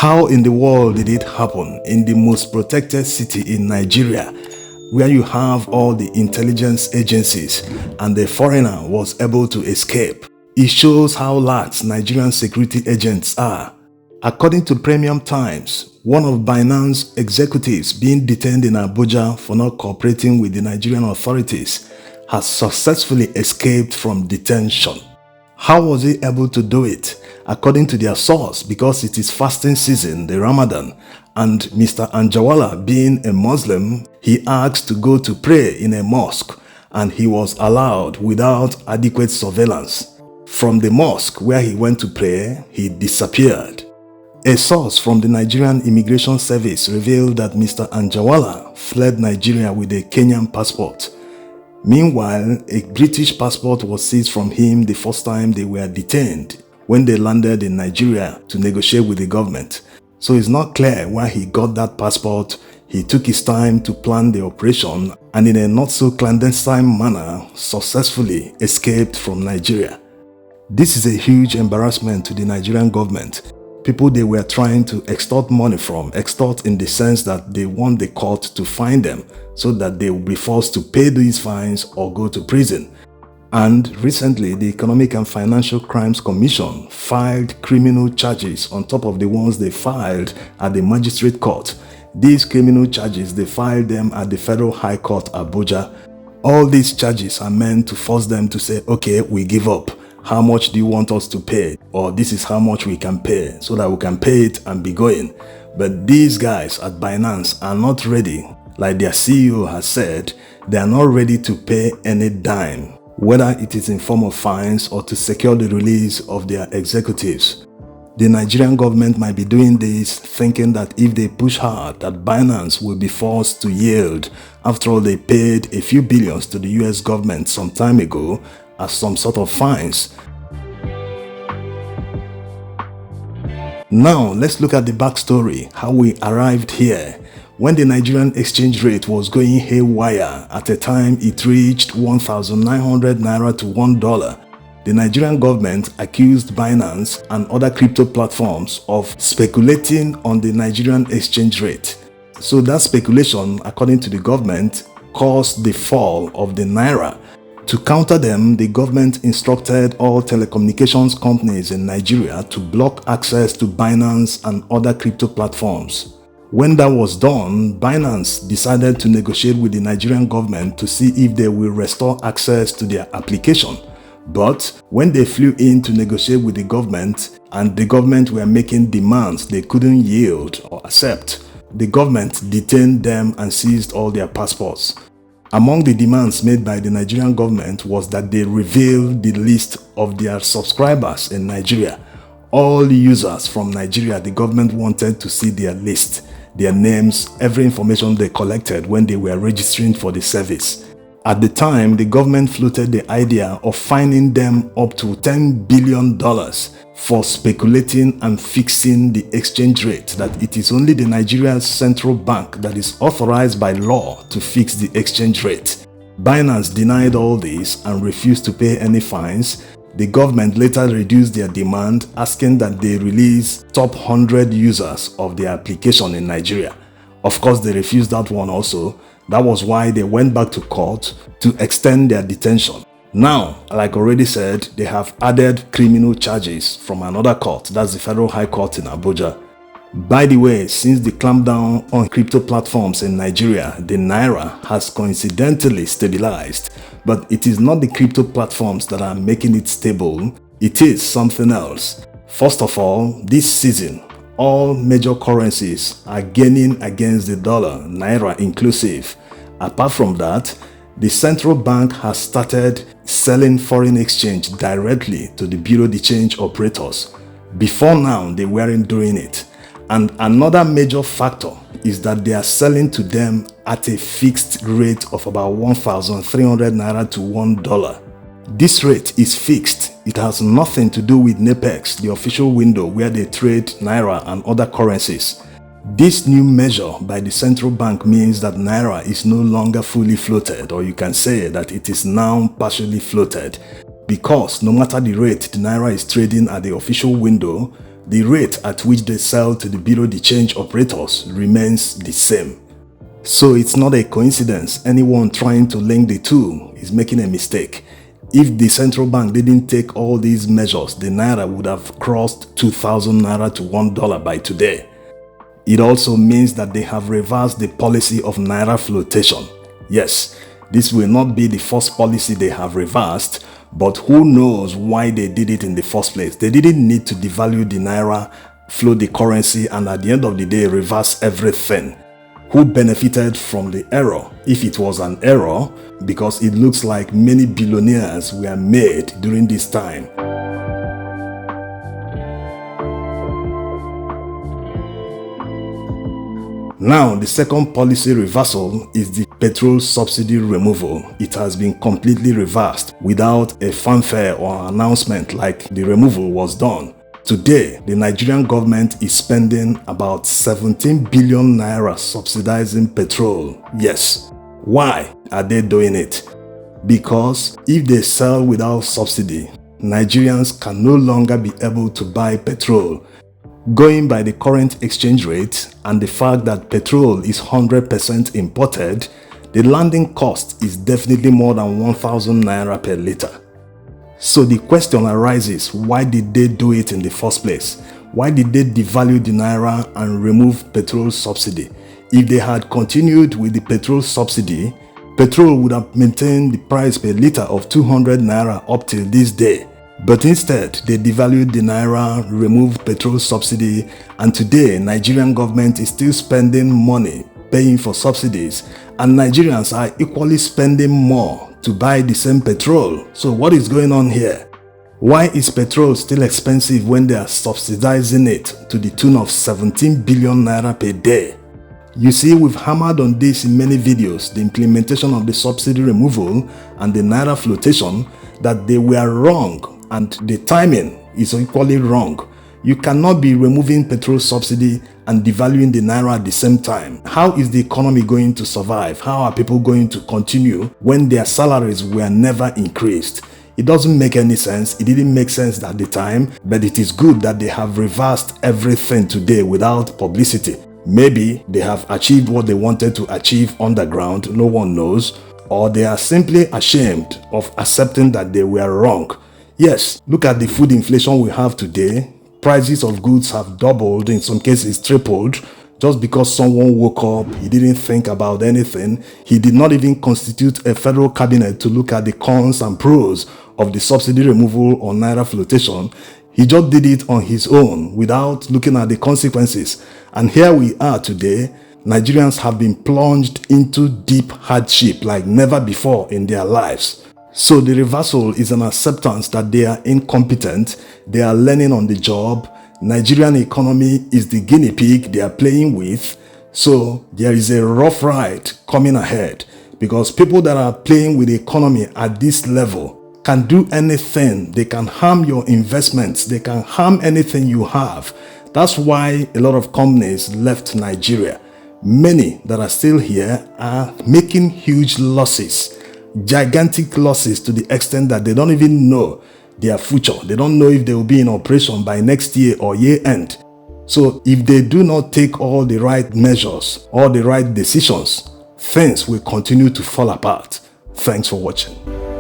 How in the world did it happen in the most protected city in Nigeria, where you have all the intelligence agencies, and the foreigner was able to escape? It shows how lax Nigerian security agents are. According to Premium Times, one of Binance executives being detained in Abuja for not cooperating with the Nigerian authorities has successfully escaped from detention. How was he able to do it? According to their source, because it is fasting season, the Ramadan, and Mr. Anjarwalla, being a Muslim, he asked to go to pray in a mosque, and he was allowed without adequate surveillance. From the mosque where he went to pray, he disappeared. A source from the Nigerian Immigration Service revealed that Mr. Anjarwalla fled Nigeria with a Kenyan passport. Meanwhile, a British passport was seized from him the first time they were detained when they landed in Nigeria to negotiate with the government. So it's not clear why he got that passport. He took his time to plan the operation and in a not so clandestine manner successfully escaped from Nigeria. This is a huge embarrassment to the Nigerian government. People they were trying to extort money from, extort in the sense that they want the court to fine them so that they will be forced to pay these fines or go to prison. And recently, the Economic and Financial Crimes Commission filed criminal charges on top of the ones they filed at the Magistrate Court. These criminal charges, they filed them at the Federal High Court, Abuja. All these charges are meant to force them to say, okay, we give up. How much do you want us to pay? Or this is how much we can pay, so that we can pay it and be going. But these guys at Binance are not ready. Like their CEO has said, they are not ready to pay any dime, whether it is in form of fines or to secure the release of their executives. The Nigerian government might be doing this thinking that if they push hard, that Binance will be forced to yield. After all, they paid a few billions to the US government some time ago as some sort of fines. Now, let's look at the backstory, how we arrived here. When the Nigerian exchange rate was going haywire, at a time it reached 1,900 Naira to $1, the Nigerian government accused Binance and other crypto platforms of speculating on the Nigerian exchange rate. So that speculation, according to the government, caused the fall of the Naira. To counter them, the government instructed all telecommunications companies in Nigeria to block access to Binance and other crypto platforms. When that was done, Binance decided to negotiate with the Nigerian government to see if they will restore access to their application. But when they flew in to negotiate with the government and the government were making demands they couldn't yield or accept, the government detained them and seized all their passports. Among the demands made by the Nigerian government was that they reveal the list of their subscribers in Nigeria. All users from Nigeria, the government wanted to see their list, their names, every information they collected when they were registering for the service. At the time, the government floated the idea of fining them up to $10 billion for speculating and fixing the exchange rate, that it is only the Nigerian Central Bank that is authorized by law to fix the exchange rate. Binance denied all this and refused to pay any fines. The government later reduced their demand, asking that they release top 100 users of their application in Nigeria. Of course, they refused that one also. That was why they went back to court to extend their detention. Now, like already said, they have added criminal charges from another court, that's the Federal High Court in Abuja. By the way, since the clampdown on crypto platforms in Nigeria, the Naira has coincidentally stabilized. But it is not the crypto platforms that are making it stable, it is something else. First of all, this season, all major currencies are gaining against the dollar, Naira inclusive. Apart from that, the central bank has started selling foreign exchange directly to the Bureau de Change operators. Before now, they weren't doing it. And another major factor is that they are selling to them at a fixed rate of about 1,300 Naira to $1. This rate is fixed. It has nothing to do with NAPEX, the official window where they trade Naira and other currencies. This new measure by the central bank means that Naira is no longer fully floated, or you can say that it is now partially floated, because no matter the rate the Naira is trading at the official window, the rate at which they sell to the bureau de change operators remains the same. So it's not a coincidence anyone trying to link the two is making a mistake. If the central bank didn't take all these measures, the Naira would have crossed 2,000 Naira to $1 by today. It also means that they have reversed the policy of Naira flotation. Yes, this will not be the first policy they have reversed, but who knows why they did it in the first place. They didn't need to devalue the Naira, float the currency, and at the end of the day reverse everything. Who benefited from the error, if it was an error, because it looks like many billionaires were made during this time. Now, the second policy reversal is the petrol subsidy removal. It has been completely reversed without a fanfare or announcement like the removal was done. Today, the Nigerian government is spending about 17 billion naira subsidizing petrol. Yes. Why are they doing it? Because if they sell without subsidy, Nigerians can no longer be able to buy petrol. Going by the current exchange rate and the fact that petrol is 100% imported, the landing cost is definitely more than 1,000 naira per liter. So the question arises, why did they do it in the first place? Why did they devalue the Naira and remove petrol subsidy? If they had continued with the petrol subsidy, petrol would have maintained the price per liter of 200 Naira up till this day. But instead, they devalued the Naira, removed petrol subsidy, and today Nigerian government is still spending money paying for subsidies, and Nigerians are equally spending more to buy the same petrol. So what is going on here? Why is petrol still expensive when they are subsidizing it to the tune of 17 billion naira per day? You see, we've hammered on this in many videos, the implementation of the subsidy removal and the Naira flotation, that they were wrong and the timing is equally wrong. You cannot be removing petrol subsidy and devaluing the Naira at the same time. How is the economy going to survive? How are people going to continue when their salaries were never increased? It doesn't make any sense. It didn't make sense at the time, but it is good that they have reversed everything today without publicity. Maybe they have achieved what they wanted to achieve underground, no one knows, or they are simply ashamed of accepting that they were wrong. Yes, look at the food inflation we have today. Prices of goods have doubled, in some cases tripled, just because someone woke up, he didn't think about anything. He did not even constitute a federal cabinet to look at the cons and pros of the subsidy removal or Naira flotation. He just did it on his own without looking at the consequences. And here we are today. Nigerians have been plunged into deep hardship like never before in their lives. So the reversal is an acceptance that they are incompetent, they are learning on the job. Nigerian economy is the guinea pig they are playing with. So there is a rough ride coming ahead, because people that are playing with the economy at this level can do anything. They can harm your investments, they can harm anything you have. That's why a lot of companies left Nigeria. Many that are still here are making huge losses. Gigantic losses to the extent that they don't even know their future. They don't know if they will be in operation by next year or year end. So if they do not take all the right measures, all the right decisions, things will continue to fall apart. Thanks for watching.